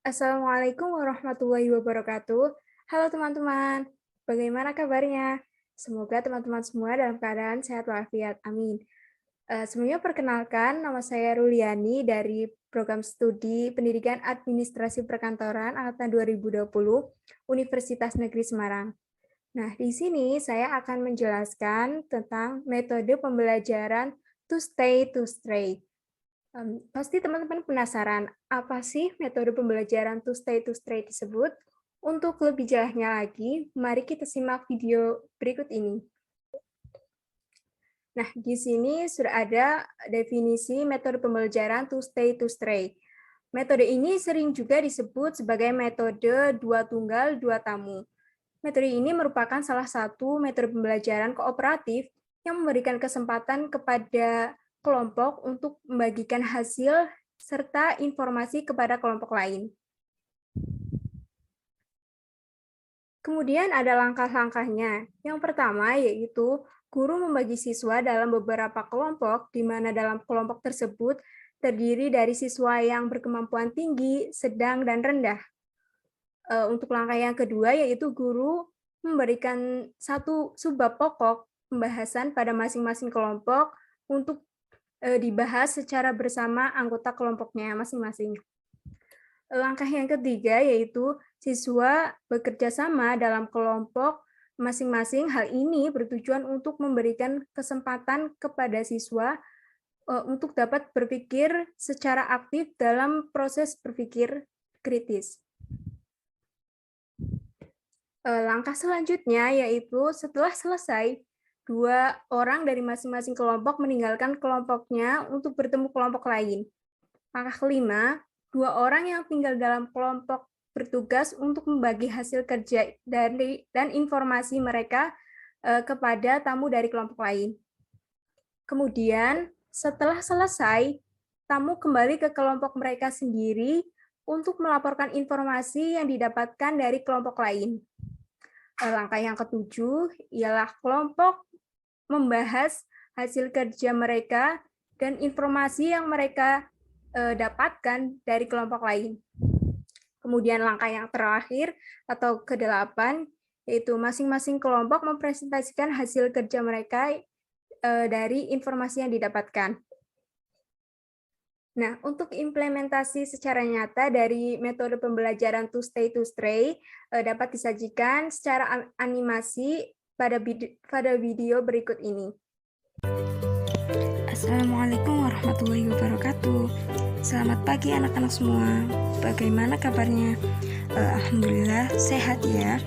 Assalamualaikum warahmatullahi wabarakatuh. Halo teman-teman, bagaimana kabarnya? Semoga teman-teman semua dalam keadaan sehat walafiat. Amin. Sebelumnya perkenalkan, nama saya Ruliani dari Program Studi Pendidikan Administrasi Perkantoran Angkatan 2020 Universitas Negeri Semarang. Nah, di sini saya akan menjelaskan tentang metode pembelajaran to stay to stray. Pasti teman-teman penasaran, apa sih metode pembelajaran to stay to stray tersebut? Untuk lebih jelasnya lagi, mari kita simak video berikut ini. Nah, di sini sudah ada definisi metode pembelajaran to stay to stray. Metode ini sering juga disebut sebagai metode dua tunggal, dua tamu. Metode ini merupakan salah satu metode pembelajaran kooperatif yang memberikan kesempatan kepada kelompok untuk membagikan hasil serta informasi kepada kelompok lain. Kemudian ada langkah-langkahnya. Yang pertama yaitu guru membagi siswa dalam beberapa kelompok, di mana dalam kelompok tersebut terdiri dari siswa yang berkemampuan tinggi, sedang, dan rendah. Untuk langkah yang kedua yaitu guru memberikan satu subbab pokok pembahasan pada masing-masing kelompok untuk dibahas secara bersama anggota kelompoknya masing-masing. Langkah yang ketiga yaitu siswa bekerja sama dalam kelompok masing-masing. Hal ini bertujuan untuk memberikan kesempatan kepada siswa untuk dapat berpikir secara aktif dalam proses berpikir kritis. Langkah selanjutnya yaitu setelah selesai, dua orang dari masing-masing kelompok meninggalkan kelompoknya untuk bertemu kelompok lain. Langkah kelima, dua orang yang tinggal dalam kelompok bertugas untuk membagi hasil kerja dan informasi mereka kepada tamu dari kelompok lain. Kemudian, setelah selesai, tamu kembali ke kelompok mereka sendiri untuk melaporkan informasi yang didapatkan dari kelompok lain. Langkah yang ketujuh ialah kelompok membahas hasil kerja mereka dan informasi yang mereka dapatkan dari kelompok lain. Kemudian langkah yang terakhir atau ke-8 yaitu masing-masing kelompok mempresentasikan hasil kerja mereka dari informasi yang didapatkan. Nah, untuk implementasi secara nyata dari metode pembelajaran to stay to stray dapat disajikan secara animasi pada video berikut ini. Assalamualaikum warahmatullahi wabarakatuh. Selamat pagi anak-anak semua. Bagaimana kabarnya? Alhamdulillah sehat ya.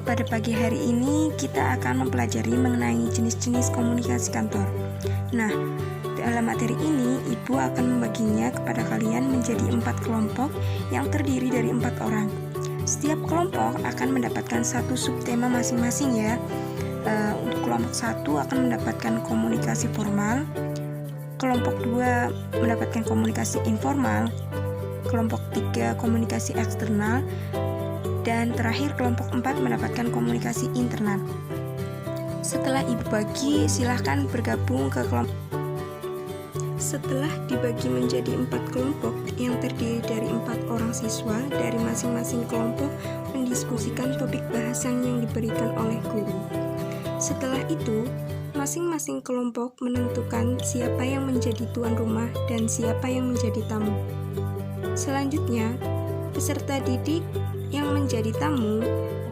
Pada pagi hari ini kita akan mempelajari mengenai jenis-jenis komunikasi kantor. Nah, dalam materi ini, Ibu akan membaginya kepada kalian menjadi 4 kelompok yang terdiri dari 4 orang. Setiap kelompok akan mendapatkan satu subtema masing-masing ya. Untuk kelompok 1 akan mendapatkan komunikasi formal, kelompok 2 mendapatkan komunikasi informal, kelompok 3 komunikasi eksternal, dan terakhir kelompok 4 mendapatkan komunikasi internal. Setelah Ibu bagi, silahkan bergabung ke kelompok. Setelah dibagi menjadi 4 kelompok yang terdiri dari 4 orang siswa dari masing-masing kelompok mendiskusikan topik bahasan yang diberikan oleh guru. Setelah itu, masing-masing kelompok menentukan siapa yang menjadi tuan rumah dan siapa yang menjadi tamu. Selanjutnya, peserta didik yang menjadi tamu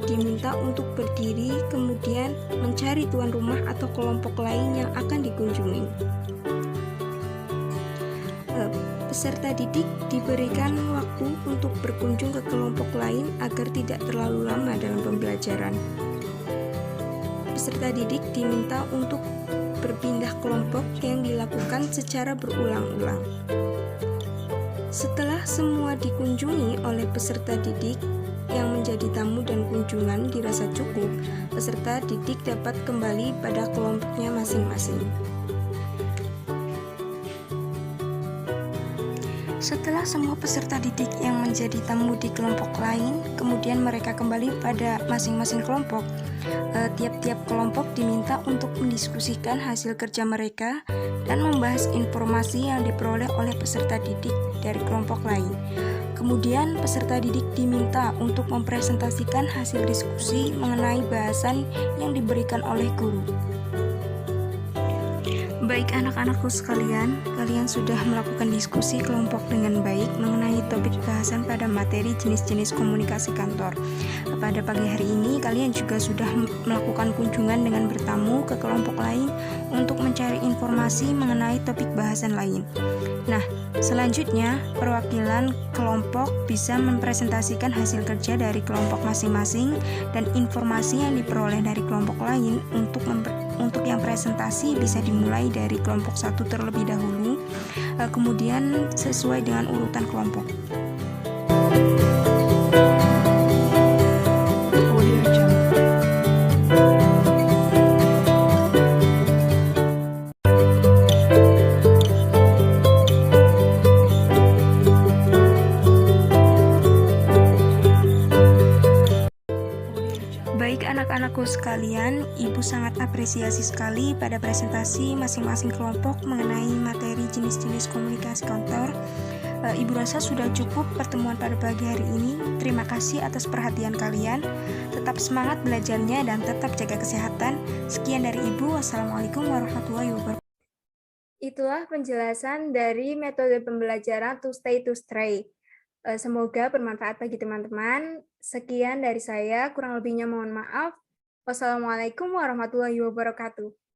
diminta untuk berdiri kemudian mencari tuan rumah atau kelompok lain yang akan dikunjungi. Peserta didik diberikan waktu untuk berkunjung ke kelompok lain agar tidak terlalu lama dalam pembelajaran. Peserta didik diminta untuk berpindah kelompok yang dilakukan secara berulang-ulang. Setelah semua dikunjungi oleh peserta didik yang menjadi tamu dan kunjungan dirasa cukup, peserta didik dapat kembali pada kelompoknya masing-masing. Setelah semua peserta didik yang menjadi tamu di kelompok lain, kemudian mereka kembali pada masing-masing kelompok. Tiap-tiap kelompok diminta untuk mendiskusikan hasil kerja mereka dan membahas informasi yang diperoleh oleh peserta didik dari kelompok lain. Kemudian peserta didik diminta untuk mempresentasikan hasil diskusi mengenai bahasan yang diberikan oleh guru. Baik anak-anakku sekalian, kalian sudah melakukan diskusi kelompok dengan baik mengenai topik bahasan pada materi jenis-jenis komunikasi kantor. Pada pagi hari ini, kalian juga sudah melakukan kunjungan dengan bertamu ke kelompok lain untuk mencari informasi mengenai topik bahasan lain. Nah, selanjutnya perwakilan kelompok bisa mempresentasikan hasil kerja dari kelompok masing-masing dan informasi yang diperoleh dari kelompok lain. Untuk yang presentasi bisa dimulai dari kelompok 1 terlebih dahulu, kemudian sesuai dengan urutan kelompok. Baik anak-anakku sekalian, Ibu sangat apresiasi sekali pada presentasi masing-masing kelompok mengenai materi jenis-jenis komunikasi kantor. Ibu rasa sudah cukup pertemuan pada pagi hari ini. Terima kasih atas perhatian kalian. Tetap semangat belajarnya dan tetap jaga kesehatan. Sekian dari Ibu. Wassalamualaikum warahmatullahi wabarakatuh. Itulah penjelasan dari metode pembelajaran to stay to stray. Semoga bermanfaat bagi teman-teman. Sekian dari saya, kurang lebihnya mohon maaf. Wassalamualaikum warahmatullahi wabarakatuh.